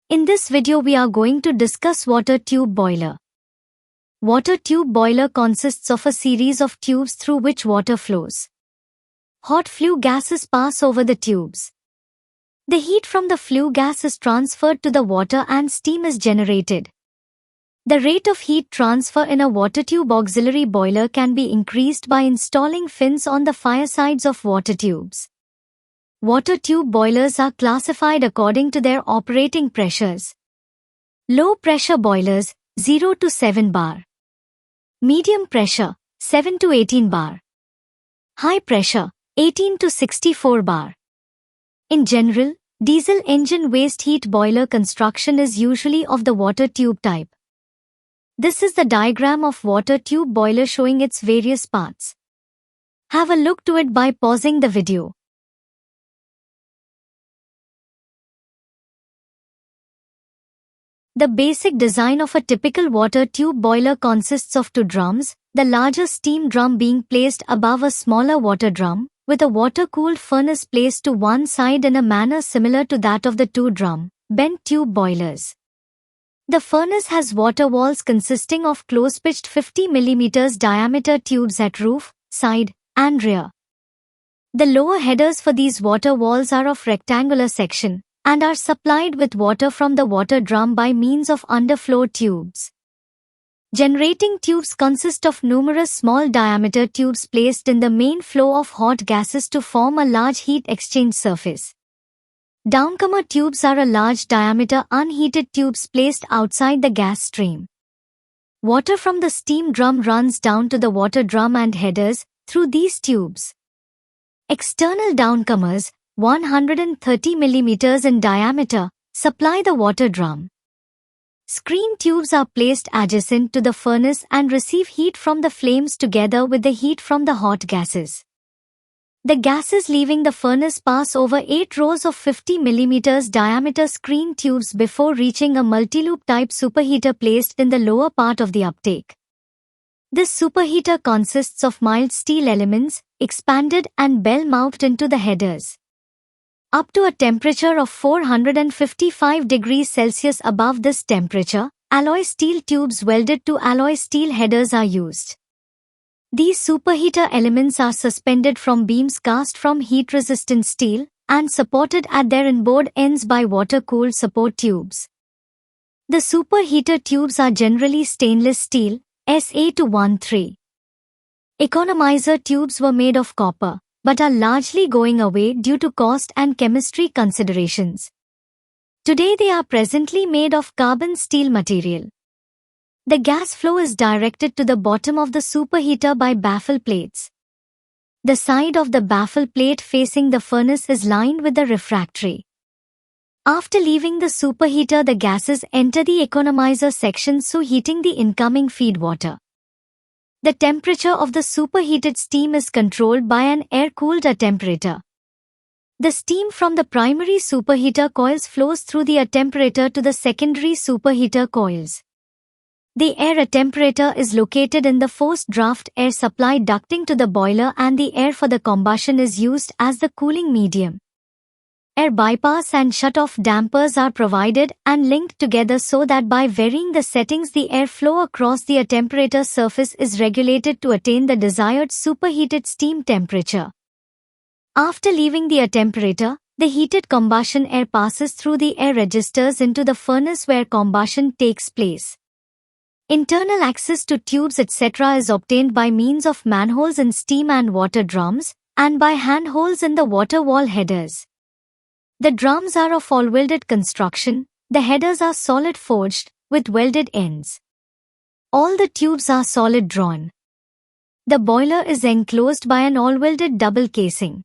In this video we are going to discuss water tube boiler. Water tube boiler consists of a series of tubes through which water flows. Hot flue gases pass over the tubes. The heat from the flue gas is transferred to the water and steam is generated. The rate of heat transfer in a water tube auxiliary boiler can be increased by installing fins on the firesides of water tubes. Water tube boilers are classified according to their operating pressures. Low pressure boilers 0 to 7 bar. Medium pressure 7 to 18 bar. High pressure 18 to 64 bar. In general, diesel engine waste heat boiler construction is usually of the water tube type. This is the diagram of water tube boiler showing its various parts. Have a look to it by pausing the video. The basic design of a typical water tube boiler consists of two drums, the larger steam drum being placed above a smaller water drum, with a water-cooled furnace placed to one side in a manner similar to that of the two-drum, bent tube boilers. The furnace has water walls consisting of close-pitched 50 mm diameter tubes at roof, side, and rear. The lower headers for these water walls are of rectangular section, and are supplied with water from the water drum by means of underflow tubes. Generating tubes consist of numerous small diameter tubes placed in the main flow of hot gases to form a large heat exchange surface. Downcomer tubes are a large diameter unheated tubes placed outside the gas stream. Water from the steam drum runs down to the water drum and headers through these tubes. External downcomers, 130 mm in diameter, supply the water drum. Screen tubes are placed adjacent to the furnace and receive heat from the flames together with the heat from the hot gases. The gases leaving the furnace pass over 8 rows of 50 mm diameter screen tubes before reaching a multi-loop type superheater placed in the lower part of the uptake. This superheater consists of mild steel elements, expanded and bell-mouthed into the headers. Up to a temperature of 455 degrees Celsius above this temperature, alloy steel tubes welded to alloy steel headers are used. These superheater elements are suspended from beams cast from heat-resistant steel and supported at their inboard ends by water-cooled support tubes. The superheater tubes are generally stainless steel, SA213. Economizer tubes were made of copper, but are largely going away due to cost and chemistry considerations. Today they are presently made of carbon steel material. The gas flow is directed to the bottom of the superheater by baffle plates. The side of the baffle plate facing the furnace is lined with the refractory. After leaving the superheater, the gases enter the economizer section, so heating the incoming feed water. The temperature of the superheated steam is controlled by an air-cooled attemperator. The steam from the primary superheater coils flows through the attemperator to the secondary superheater coils. The air attemperator is located in the forced draft air supply ducting to the boiler, and the air for the combustion is used as the cooling medium. Air bypass and shut-off dampers are provided and linked together so that by varying the settings the air flow across the attemperator surface is regulated to attain the desired superheated steam temperature. After leaving the attemperator, the heated combustion air passes through the air registers into the furnace where combustion takes place. Internal access to tubes etc. is obtained by means of manholes in steam and water drums, and by handholds in the water wall headers. The drums are of all-welded construction, the headers are solid forged, with welded ends. All the tubes are solid drawn. The boiler is enclosed by an all-welded double casing.